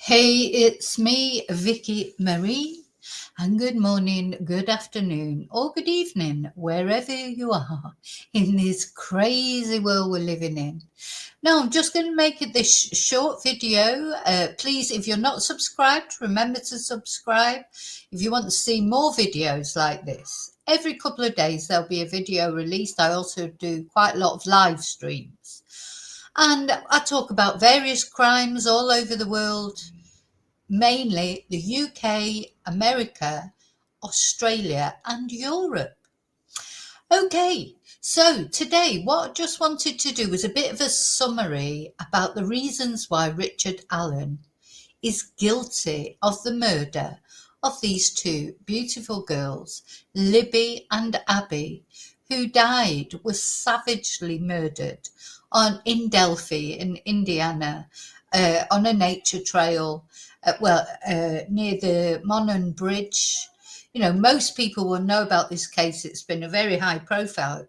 Hey, it's me, Vicki Marie, and good morning, good afternoon, or good evening, wherever you are in this crazy world we're living in. Now, I'm just going to make it this short video. Please, if you're not subscribed, remember to subscribe. If you want to see more videos like this, every couple of days there'll be a video released. I also do quite a lot of live streams. And I talk about various crimes all over the world, mainly the UK, America, Australia, and Europe. Okay, so today what I just wanted to do was a bit of a summary about the reasons why Richard Allen is guilty of the murder of these two beautiful girls, Libby and Abby, who was savagely murdered in Delphi in Indiana, on a nature trail, near the Monon Bridge. You know, most people will know about this case. It's been a very high profile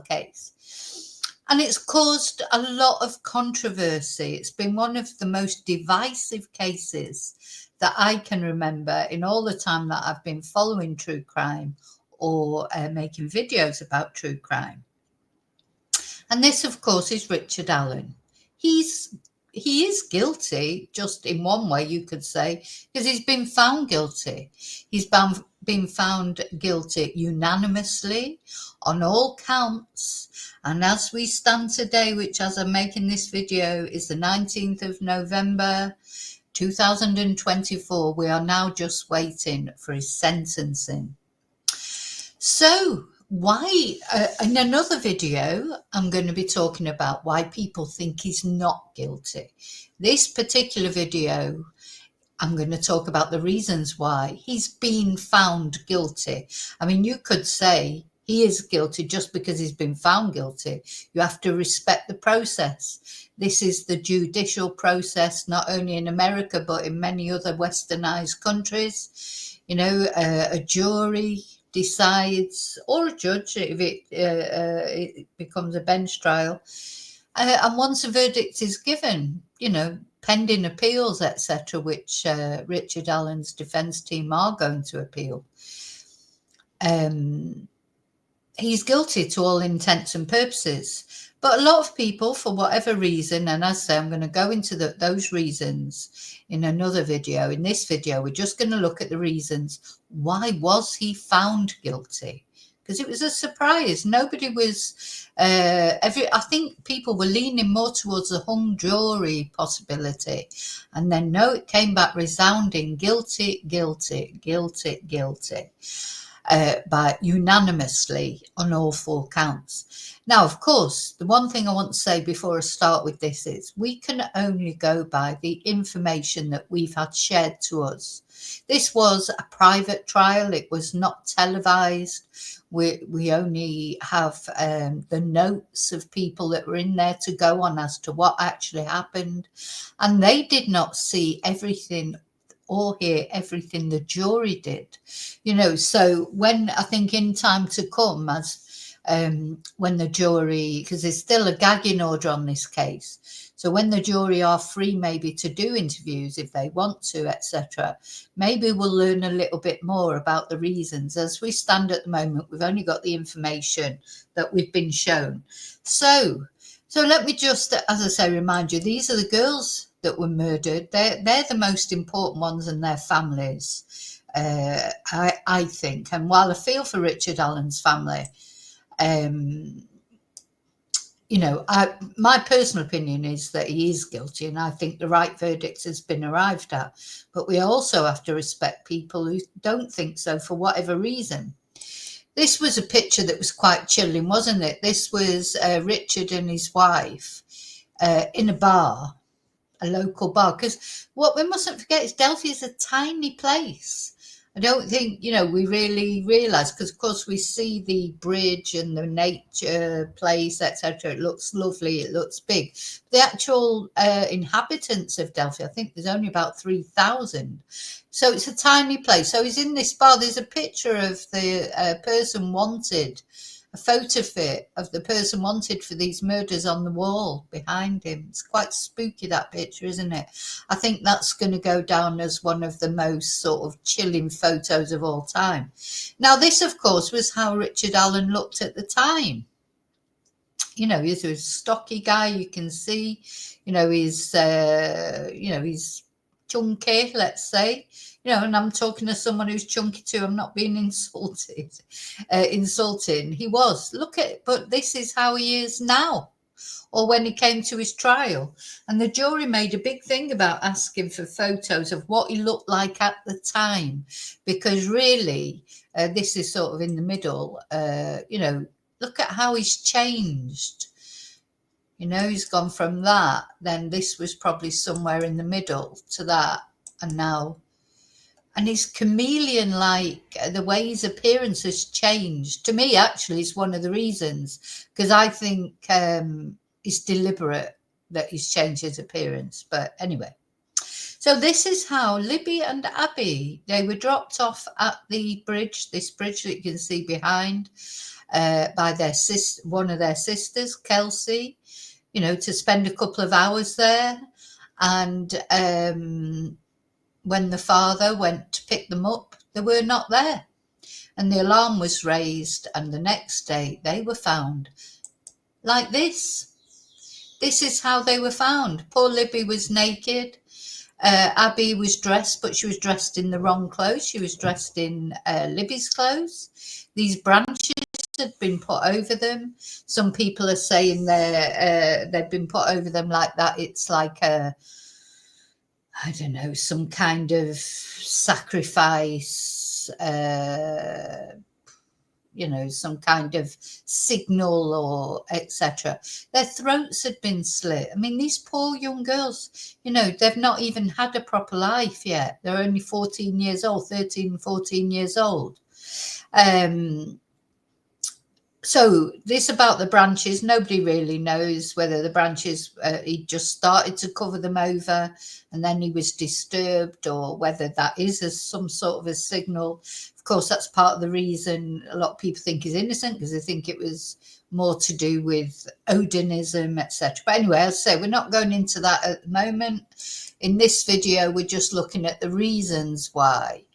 case. And it's caused a lot of controversy. It's been one of the most divisive cases that I can remember in all the time that I've been following true crime or making videos about true crime. And this, of course, is Richard Allen. He is guilty, just in one way you could say, because he's been found guilty. He's been found guilty unanimously on all counts. And as we stand today, which as I'm making this video is the 19th of November 2024, we are now just waiting for his sentencing. So why, in another video, I'm going to be talking about why people think he's not guilty. This particular video, I'm going to talk about the reasons why he's been found guilty. I mean, you could say he is guilty just because he's been found guilty. You have to respect the process. This is the judicial process, not only in America, but in many other westernized countries. You know, a jury decides, or a judge if it becomes a bench trial, and once a verdict is given, you know, pending appeals, etc., which Richard Allen's defence team are going to appeal, he's guilty to all intents and purposes. But a lot of people, for whatever reason, and as I say, I'm going to go into those reasons in another video. In this video, we're just going to look at the reasons. Why was he found guilty? Because it was a surprise. Nobody was, I think people were leaning more towards the hung jury possibility. And then no, it came back resounding guilty, guilty, guilty, guilty. By unanimously on all four counts. Now, of course, the one thing I want to say before I start with this is we can only go by the information that we've had shared to us. This was a private trial. It was not televised. We only have the notes of people that were in there to go on as to what actually happened. And they did not see everything or hear everything the jury did, you know. So when I think in time to come, as when the jury, because there's still a gagging order on this case, so when the jury are free maybe to do interviews if they want to, etc., maybe we'll learn a little bit more about the reasons. As we stand at the moment, we've only got the information that we've been shown. So let me just, as I say, remind you, these are the girls that were murdered. They're the most important ones, and their families, I think. And while I feel for Richard Allen's family, you know, my personal opinion is that he is guilty, and I think the right verdict has been arrived at. But we also have to respect people who don't think so for whatever reason. This was a picture that was quite chilling, wasn't it? This was Richard and his wife in a bar, a local bar, because what we mustn't forget is Delphi is a tiny place. I don't think, you know, we really realise, because of course we see the bridge and the nature place, etc. It looks lovely, it looks big. The actual inhabitants of Delphi, I think there's only about 3,000. So it's a tiny place. So he's in this bar. There's a picture of the person wanted a photo fit of the person wanted for these murders on the wall behind him. It's quite spooky, that picture, isn't it? I think that's going to go down as one of the most sort of chilling photos of all time. Now, this, of course, was how Richard Allen looked at the time. You know, he's a stocky guy, you can see, he's chunky, let's say, and I'm talking to someone who's chunky too. I'm not being insulting. He was, but this is how he is now, or when he came to his trial. And the jury made a big thing about asking for photos of what he looked like at the time, because really, this is sort of in the middle, look at how he's changed. He's gone from that, then this was probably somewhere in the middle to that, and now, and he's chameleon like, the way his appearance has changed. To me, actually, it's one of the reasons, because I think it's deliberate that he's changed his appearance. But anyway, so this is how Libby and Abby, they were dropped off at the bridge, this bridge that you can see behind, by their one of their sisters, Kelsey, to spend a couple of hours there. And when the father went to pick them up, they were not there. And the alarm was raised, and the next day they were found like this. This is how they were found. Poor Libby was naked. Abby was dressed, but she was dressed in the wrong clothes. She was dressed in Libby's clothes. These branches had been put over them. Some people are saying they've been put over them like that. It's like I don't know, some kind of sacrifice, some kind of signal or etc. Their throats had been slit. I mean, these poor young girls, they've not even had a proper life yet. They're only 14 years old, 13, 14 years old. So this about the branches, nobody really knows whether the branches, he just started to cover them over and then he was disturbed, or whether that is some sort of a signal. Of course, that's part of the reason a lot of people think he's innocent, because they think it was more to do with Odinism, etc. But anyway, as I say, we're not going into that at the moment. In this video, we're just looking at the reasons why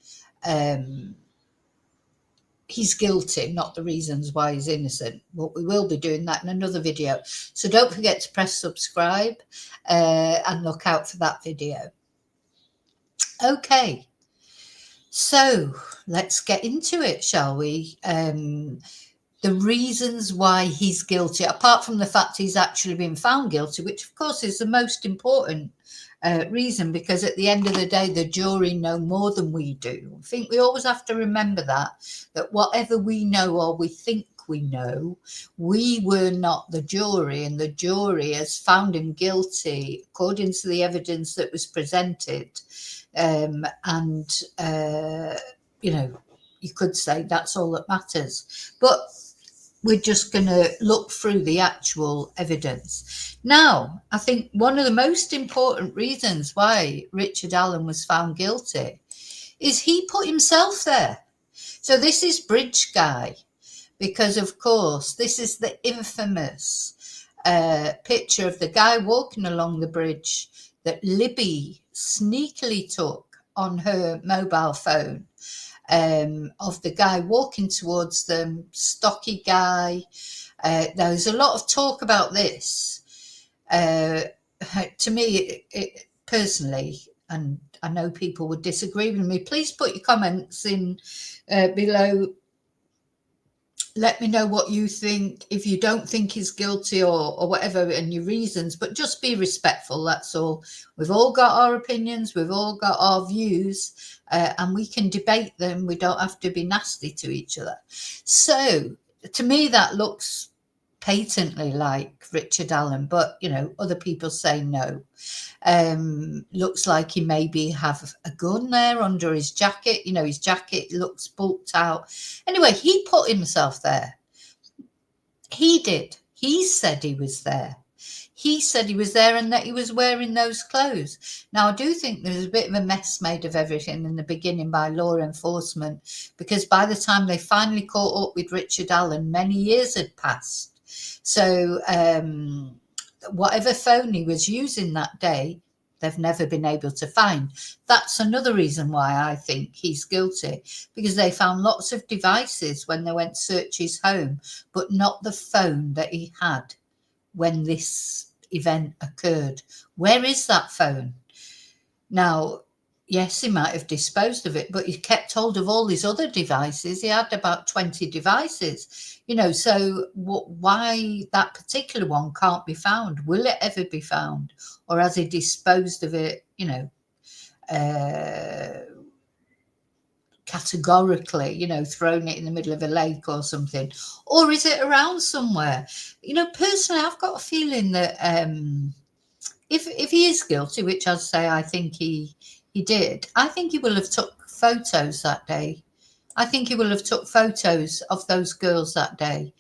he's guilty, not the reasons why he's innocent. But we will be doing that in another video. So don't forget to press subscribe and look out for that video. Okay, so let's get into it, shall we? The reasons why he's guilty, apart from the fact he's actually been found guilty, which of course is the most important reason, because at the end of the day, the jury know more than we do. I think we always have to remember that whatever we know or we think we know, we were not the jury, and the jury has found him guilty according to the evidence that was presented. You could say that's all that matters, but we're just going to look through the actual evidence. Now, I think one of the most important reasons why Richard Allen was found guilty is he put himself there. So this is Bridge Guy, because of course this is the infamous picture of the guy walking along the bridge that Libby sneakily took on her mobile phone. Of the guy walking towards them, stocky guy. There's a lot of talk about this. To me, it personally, and I know people would disagree with me, please put your comments in below. Let me know what you think, if you don't think he's guilty or whatever, and your reasons, but just be respectful, that's all. We've all got our opinions, we've all got our views, and we can debate them. We don't have to be nasty to each other. So to me, that looks patently like Richard Allen, but other people say no. Looks like he maybe have a gun there under his jacket. His jacket looks bulked out. Anyway, he put himself there. He did. He said he was there. He said he was there and that he was wearing those clothes. Now, I do think there was a bit of a mess made of everything in the beginning by law enforcement, because by the time they finally caught up with Richard Allen, many years had passed. So whatever phone he was using that day, they've never been able to find. That's another reason why I think he's guilty, because they found lots of devices when they went to search his home, but not the phone that he had when this event occurred. Where is that phone? Now, yes, he might have disposed of it, but he kept hold of all his other devices. He had about 20 devices, so why that particular one can't be found? Will it ever be found? Or has he disposed of it, categorically, thrown it in the middle of a lake or something? Or is it around somewhere? Personally, I've got a feeling that if he is guilty, which I'd say I think he did, I think he will have took photos that day. I think he will have took photos of those girls that day.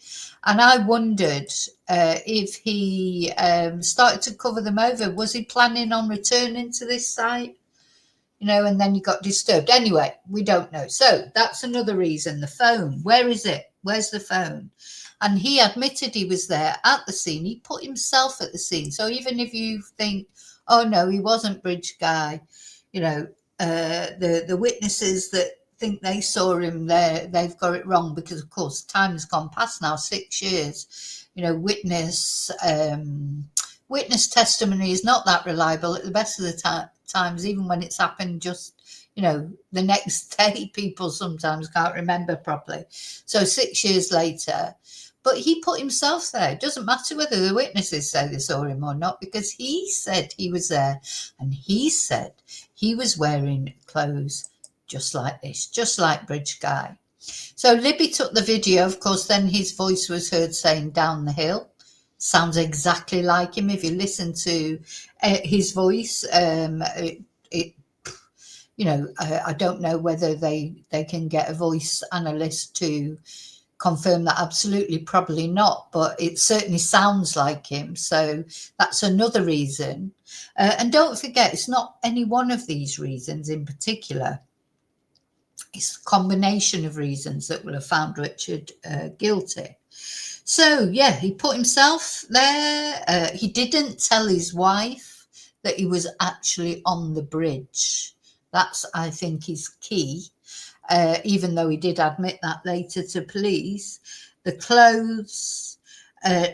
And I wondered if he started to cover them over. Was he planning on returning to this site? And then he got disturbed. Anyway, we don't know. So that's another reason. The phone, where is it? Where's the phone? And he admitted he was there at the scene. He put himself at the scene. So even if you think, oh no, he wasn't Bridge Guy, the witnesses that think they saw him there, they've got it wrong, because of course time's gone past now, 6 years. Witness testimony is not that reliable at the best of the times, even when it's happened just the next day. People sometimes can't remember properly. So 6 years later, but he put himself there. It doesn't matter whether the witnesses say they saw him or not, because he said he was there, and he said he was wearing clothes just like this, just like Bridge Guy. So Libby took the video. Of course, then his voice was heard saying "down the hill." Sounds exactly like him if you listen to his voice. I don't know whether they can get a voice analyst to confirm that. Absolutely, probably not, but it certainly sounds like him. So that's another reason. And don't forget, it's not any one of these reasons in particular. It's a combination of reasons that will have found Richard guilty. So, yeah, he put himself there. He didn't tell his wife that he was actually on the bridge. That's, I think, is key, even though he did admit that later to police. The clothes,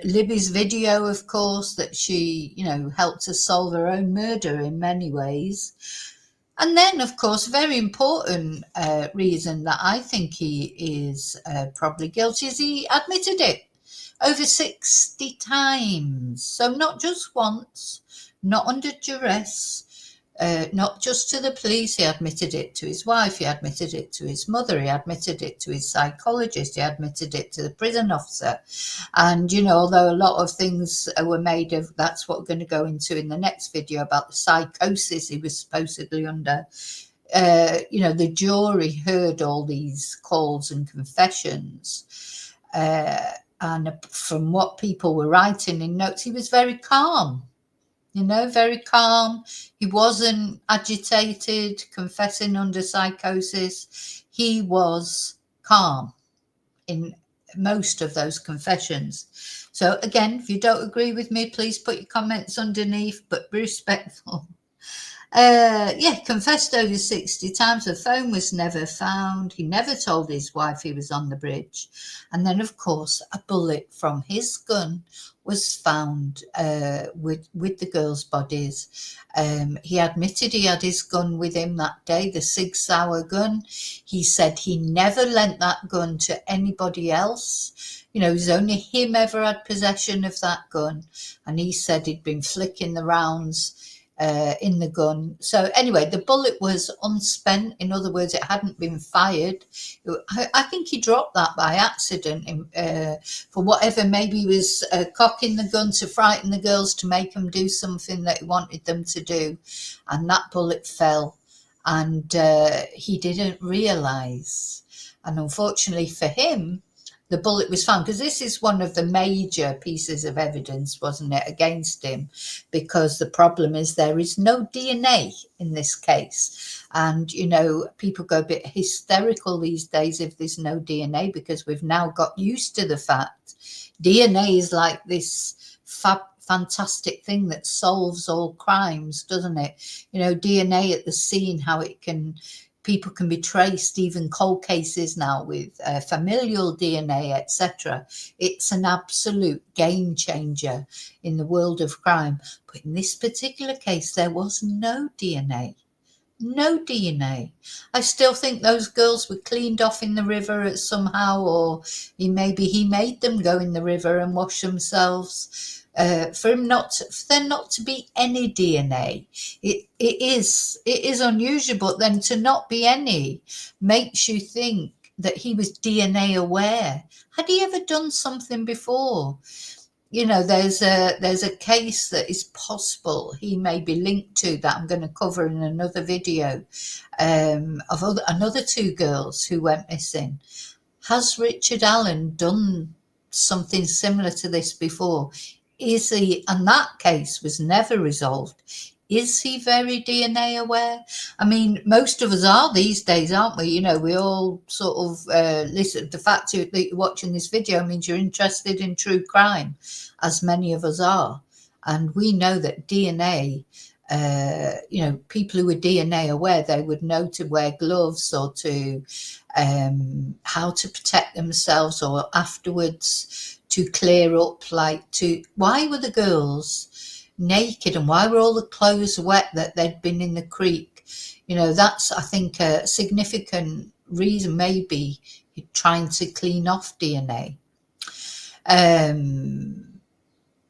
Libby's video, of course, that she, helped to solve her own murder in many ways. And then, of course, very important reason that I think he is probably guilty is he admitted it over 60 times. So not just once, not under duress, not just to the police. He admitted it to his wife. He admitted it to his mother. He admitted it to his psychologist. He admitted it to the prison officer. And, although a lot of things were made of, that's what we're going to go into in the next video about the psychosis he was supposedly under. The jury heard all these calls and confessions. And from what people were writing in notes, he was very calm. Very calm. He wasn't agitated, confessing under psychosis. He was calm in most of those confessions. So again, if you don't agree with me, please put your comments underneath, but be respectful. Confessed over 60 times. The phone was never found. He never told his wife he was on the bridge. And then, of course, a bullet from his gun was found with the girls' bodies. He admitted he had his gun with him that day, the Sig Sauer gun. He said he never lent that gun to anybody else. It was only him ever had possession of that gun. And he said he'd been flicking the rounds in the gun. So anyway, the bullet was unspent. In other words, it hadn't been fired. I think he dropped that by accident for whatever. Maybe he was cocking the gun to frighten the girls, to make them do something that he wanted them to do. And that bullet fell, and he didn't realize. And unfortunately for him, the bullet was found, because this is one of the major pieces of evidence, wasn't it, against him, because the problem is there is no DNA in this case. And, you know, people go a bit hysterical these days if there's no DNA, because we've now got used to the fact DNA is like this fantastic thing that solves all crimes, doesn't it? You know, DNA at the scene, how it can, people can be traced, even cold cases now with familial DNA, etc. It's an absolute game changer in the world of crime. But in this particular case, there was no DNA. No DNA. I still think those girls were cleaned off in the river somehow, or maybe he made them go in the river and wash themselves. For there not to be any DNA, it is unusual. But then to not be any makes you think that he was DNA aware. Had he ever done something before? You know, there's a case that is possible he may be linked to, that I'm going to cover in another video, of another two girls who went missing. Has Richard Allen done something similar to this before? Is he, and that case was never resolved. Is he very DNA aware? I mean, most of us are these days, aren't we? You know, we all sort of listen. The fact that you're watching this video means you're interested in true crime, as many of us are. And we know that DNA, you know, people who are DNA aware, they would know to wear gloves, or to how to protect themselves, or afterwards to clear up, like to, why were the girls naked and why were all the clothes wet that they'd been in the creek? You know, that's, I think, a significant reason, maybe trying to clean off DNA.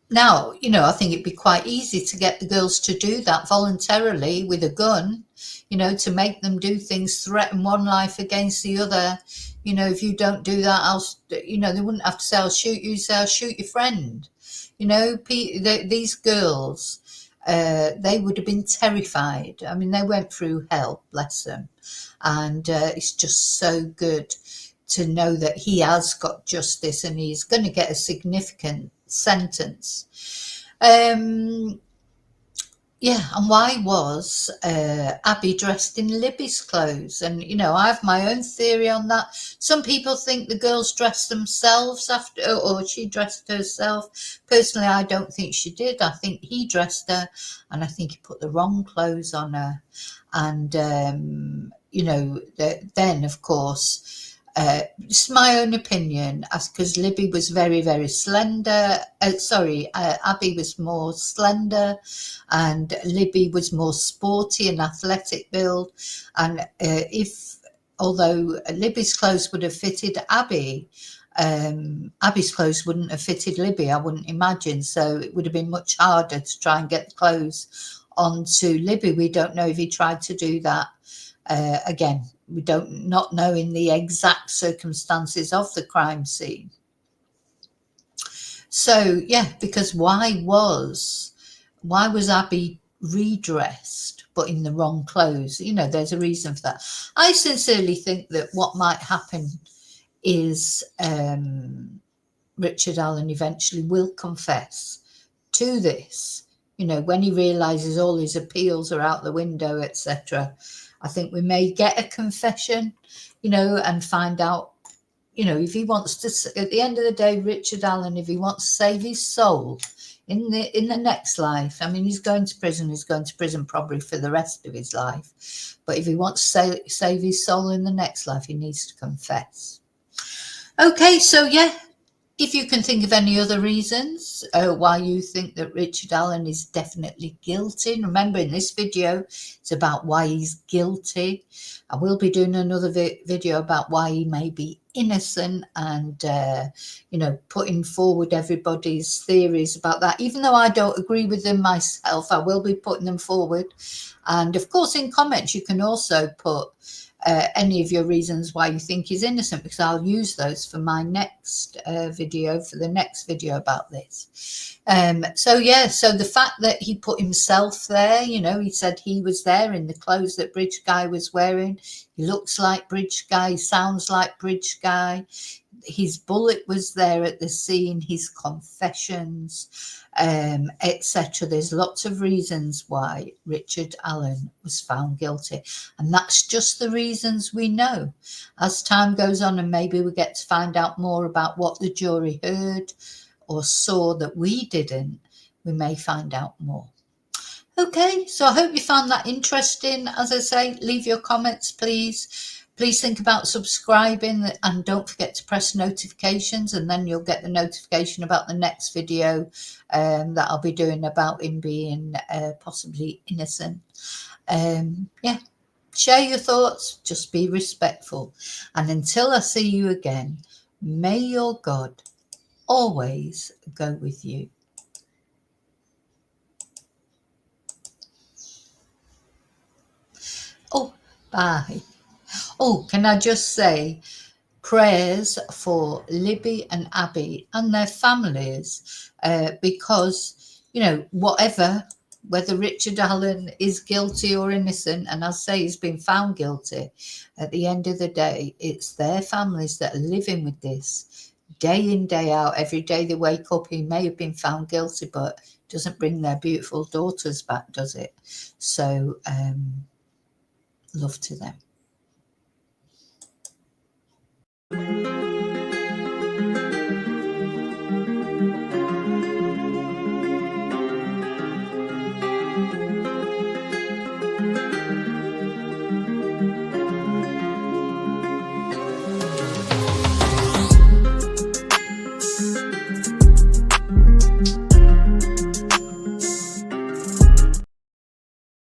Now, you know, I think it'd be quite easy to get the girls to do that voluntarily with a gun, you know, to make them do things, threaten one life against the other. You know, if you don't do that, you know, they wouldn't have to say, I'll shoot you, say, I'll shoot your friend. You know, these girls, they would have been terrified. I mean, they went through hell, bless them. And it's just so good to know that he has got justice and he's going to get a significant sentence. Yeah, and why was Abby dressed in Libby's clothes? And, you know, I have my own theory on that. Some people think the girls dressed themselves after, or she dressed herself. Personally, I don't think she did. I think he dressed her, and I think he put the wrong clothes on her. And, you know, then, of course, it's my own opinion, because Libby was very, very slender. Abby was more slender, and Libby was more sporty and athletic build. And although Libby's clothes would have fitted Abby, Abby's clothes wouldn't have fitted Libby, I wouldn't imagine. So it would have been much harder to try and get the clothes onto Libby. We don't know if he tried to do that. Again, we don't not know in the exact circumstances of the crime scene. So yeah, because why was Abby redressed but in the wrong clothes? You know, there's a reason for that. I sincerely think that what might happen is Richard Allen eventually will confess to this. You know, when he realizes all his appeals are out the window, etc. I think we may get a confession, you know, and find out, you know, if he wants to, at the end of the day, Richard Allen, if he wants to save his soul in the next life, I mean, he's going to prison probably for the rest of his life. But if he wants to save his soul in the next life, he needs to confess. Okay, so yeah, if you can think of any other reasons why you think that Richard Allen is definitely guilty, remember in this video, it's about why he's guilty. I will be doing another video about why he may be innocent, and, you know, putting forward everybody's theories about that. Even though I don't agree with them myself, I will be putting them forward. And of course, in comments, you can also put any of your reasons why you think he's innocent, because I'll use those for my next video, for the next video about this. So yeah, so the fact that he put himself there, you know, he said he was there in the clothes that Bridge Guy was wearing. He looks like Bridge Guy, he sounds like Bridge Guy. his bullet was there at the scene, his confessions, etc. There's lots of reasons why Richard Allen was found guilty, and that's just the reasons we know. As time goes on and maybe we get to find out more about what the jury heard or saw that we didn't, we may find out more. Okay, so I hope you found that interesting. As I say, leave your comments, please. Please think about subscribing, and don't forget to press notifications, and then you'll get the notification about the next video that I'll be doing about him being possibly innocent. Yeah, share your thoughts, just be respectful. And until I see you again, may your God always go with you. Oh, bye. Oh, can I just say prayers for Libby and Abby and their families, because, you know, whether Richard Allen is guilty or innocent, and I say he's been found guilty, at the end of the day, it's their families that are living with this day in, day out. Every day they wake up, he may have been found guilty, but doesn't bring their beautiful daughters back, does it? So, love to them.